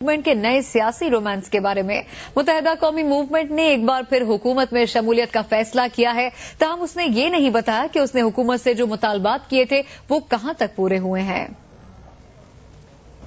Movement کے نئے سیاسی رومانس کے بارے میں متحدہ قومی موومنٹ نے ایک بار پھر حکومت میں شمولیت کا فیصلہ کیا ہے، تاہم اس نے یہ نہیں بتایا کہ اس نے حکومت سے جو مطالبات کیے تھے وہ کہاں تک پورے ہوئے ہیں۔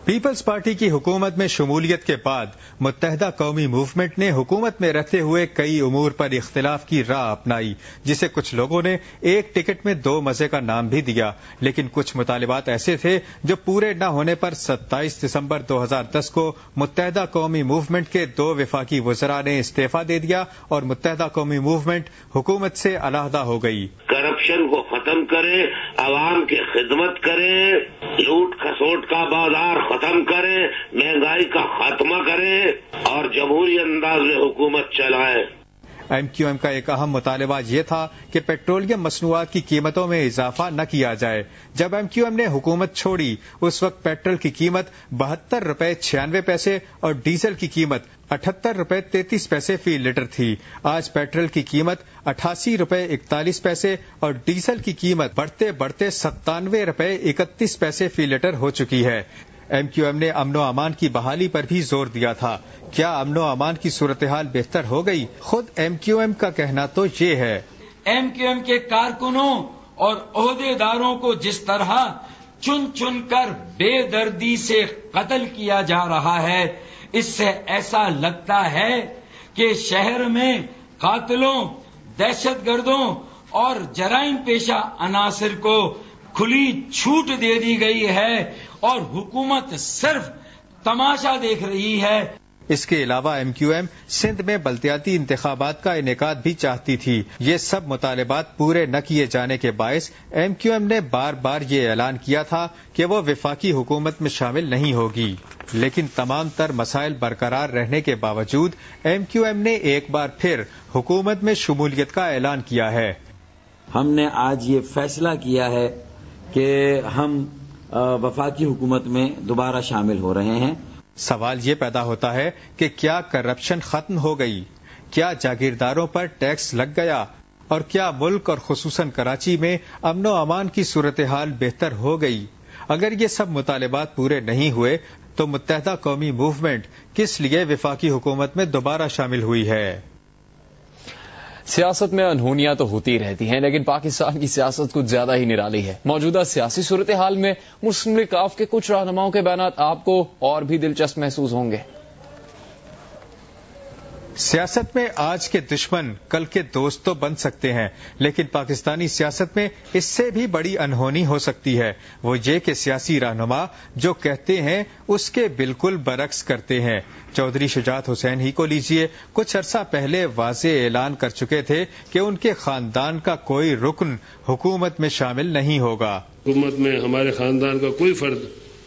پیپلز پارٹی کی حکومت میں شمولیت کے بعد متحدہ قومی موومنٹ نے حکومت میں رہتے ہوئے کئی امور پر اختلاف کی راہ اپنائی، جسے کچھ لوگوں نے ایک ٹکٹ میں دو مزے کا نام بھی دیا، لیکن کچھ مطالبات ایسے تھے جو پورے نہ ہونے پر 27 دسمبر 2010 کو متحدہ قومی موومنٹ کے دو وفاقی وزراء نے استعفی دے دیا اور متحدہ قومی موومنٹ حکومت سے علیحدہ ہو گئی۔ کرپشن کو ختم کرے، عوام کی خدمت کرے، لوٹ کھسوٹ کا بازار ختم کرے، مہنگائی کا خاتمہ کرے اور جمہوری انداز میں حکومت چلائے۔ ایم کیو ایم کا ایک اہم مطالبہ یہ تھا کہ پیٹرولیم مصنوعات کی قیمتوں میں اضافہ نہ کیا جائے۔ جب ایم کیو ایم نے حکومت چھوڑی اس وقت پیٹرول کی قیمت 72 روپے 96 پیسے اور ڈیزل کی قیمت 78 روپے 33 پیسے فی لیٹر تھی۔ آج پیٹرول کی قیمت 88 روپے 41 پیسے اور ڈیزل کی قیمت بڑھتے بڑھتے 97 روپے 31 پیسے فی لیٹر ہو چکی ہے۔ ایم کیو ایم نے امن و امان کی بحالی پر بھی زور دیا تھا۔ کیا امن و امان کی صورتحال بہتر ہو گئی؟ خود ایم کیو ایم کا کہنا تو یہ ہے۔ ایم کیو ایم کے کارکنوں اور عہدیداروں کو جس طرح چن چن کر بے دردی سے قتل کیا جا رہا ہے، اس سے ایسا لگتا ہے کہ شہر میں قاتلوں، دہشت گردوں اور جرائم پیشہ عناصر کو کھلی چھوٹ دے دی گئی ہے اور حکومت صرف تماشا دیکھ رہی ہے۔ اس کے علاوہ ایم کیو ایم سندھ میں بلدیاتی انتخابات کا انعقاد بھی چاہتی تھی۔ یہ سب مطالبات پورے نہ کیے جانے کے باعث ایم کیو ایم نے بار بار یہ اعلان کیا تھا کہ وہ وفاقی حکومت میں شامل نہیں ہوگی، لیکن تمام تر مسائل برقرار رہنے کے باوجود ایم کیو ایم نے ایک بار پھر حکومت میں شمولیت کا اعلان کیا ہے۔ ہم نے آج یہ فیصلہ کیا ہے کہ ہم وفاقی حکومت میں دوبارہ شامل ہو رہے ہیں۔ سوال یہ پیدا ہوتا ہے کہ کیا کرپشن ختم ہو گئی؟ کیا جاگیرداروں پر ٹیکس لگ گیا؟ اور کیا ملک اور خصوصاً کراچی میں امن و امان کی صورتحال بہتر ہو گئی؟ اگر یہ سب مطالبات پورے نہیں ہوئے تو متحدہ قومی موومنٹ کس لیے وفاقی حکومت میں دوبارہ شامل ہوئی ہے؟ سیاست میں انہونیاں تو ہوتی رہتی ہیں، لیکن پاکستان کی سیاست کچھ زیادہ ہی نرالی ہے۔ موجودہ سیاسی صورتحال میں مسلم لیگ ق کے کچھ رہنماؤں کے بیانات آپ کو اور بھی دلچسپ محسوس ہوں گے۔ سیاست میں آج کے دشمن کل کے دوست تو بن سکتے ہیں، لیکن پاکستانی سیاست میں اس سے بھی بڑی انہونی ہو سکتی ہے۔ وہ یہ کہ سیاسی رہنما جو کہتے ہیں اس کے بالکل برعکس کرتے ہیں۔ چودھری شجاعت حسین ہی کو لیجئے، کچھ عرصہ پہلے واضح اعلان کر چکے تھے کہ ان کے خاندان کا کوئی رکن حکومت میں شامل نہیں ہوگا۔ حکومت میں ہمارے خاندان کا کوئی فرد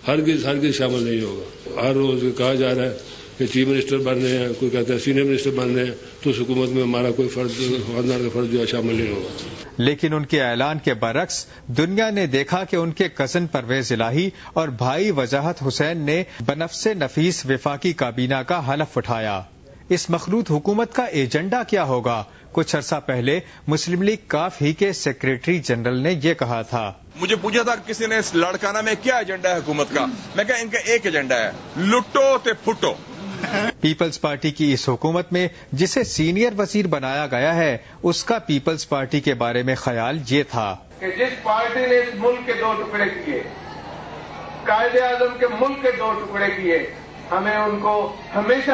ہرگز شامل نہیں ہوگا۔ ہر روز کہا جا رہا ہے کہ چیف منسٹر بن رہے ہیں، کوئی کہتا ہے سینئر منسٹر بن رہے ہیں، تو اس حکومت میں ہمارا کوئی فرد خاندان کا فرد جو ہے شامل نہیں ہوگا۔ لیکن ان کے اعلان کے برعکس دنیا نے دیکھا کہ ان کے کزن پرویز الہی اور بھائی وجاہت حسین نے بنفس نفیس وفاقی کابینہ کا حلف اٹھایا۔ اس مخلوط حکومت کا ایجنڈا کیا ہوگا؟ کچھ عرصہ پہلے مسلم لیگ ق ہی کے سیکریٹری جنرل نے یہ کہا تھا۔ مجھے پوچھا تھا کسی نے لڑکانہ میں کیا ایجنڈا ہے حکومت کا، میں کہا ان کا ایک ایجنڈا ہے، لٹو تے پھٹو۔ پیپلز پارٹی کی اس حکومت میں جسے سینئر وزیر بنایا گیا ہے، اس کا پیپلز پارٹی کے بارے میں خیال یہ تھا کہ جس پارٹی نے اس ملک کے دو ٹکڑے کیے، قائد اعظم کے ملک کے دو ٹکڑے کیے، ہمیں ان کو ہمیشہ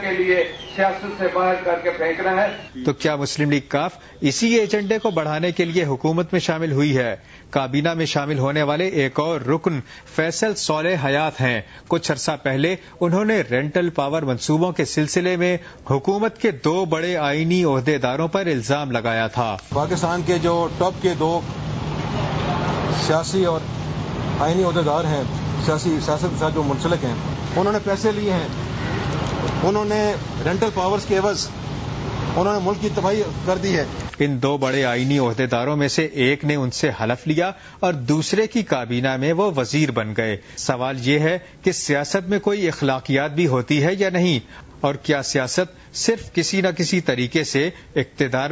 کے لیے سیاست سے باہر کر کے پھینکنا ہے۔ تو کیا مسلم لیگ ق اسی ایجنڈے کو بڑھانے کے لیے حکومت میں شامل ہوئی ہے؟ کابینہ میں شامل ہونے والے ایک اور رکن فیصل صالح حیات ہیں۔ کچھ عرصہ پہلے انہوں نے رینٹل پاور منصوبوں کے سلسلے میں حکومت کے دو بڑے آئینی عہدیداروں پر الزام لگایا تھا۔ پاکستان کے جو ٹاپ کے دو سیاسی اور آئینی عہدیدار ہیں، سیاست کے ساتھ جو منسلک ہیں، انہوں نے پیسے لیے ہیں، انہوں نے رینٹل پاورز کے عوض انہوں نے ملک کی تباہی کر دی ہے۔ ان دو بڑے آئینی عہدیداروں میں سے ایک نے ان سے حلف لیا اور دوسرے کی کابینہ میں وہ وزیر بن گئے۔ سوال یہ ہے کہ سیاست میں کوئی اخلاقیات بھی ہوتی ہے یا نہیں، اور کیا سیاست صرف کسی نہ کسی طریقے سے اقتدار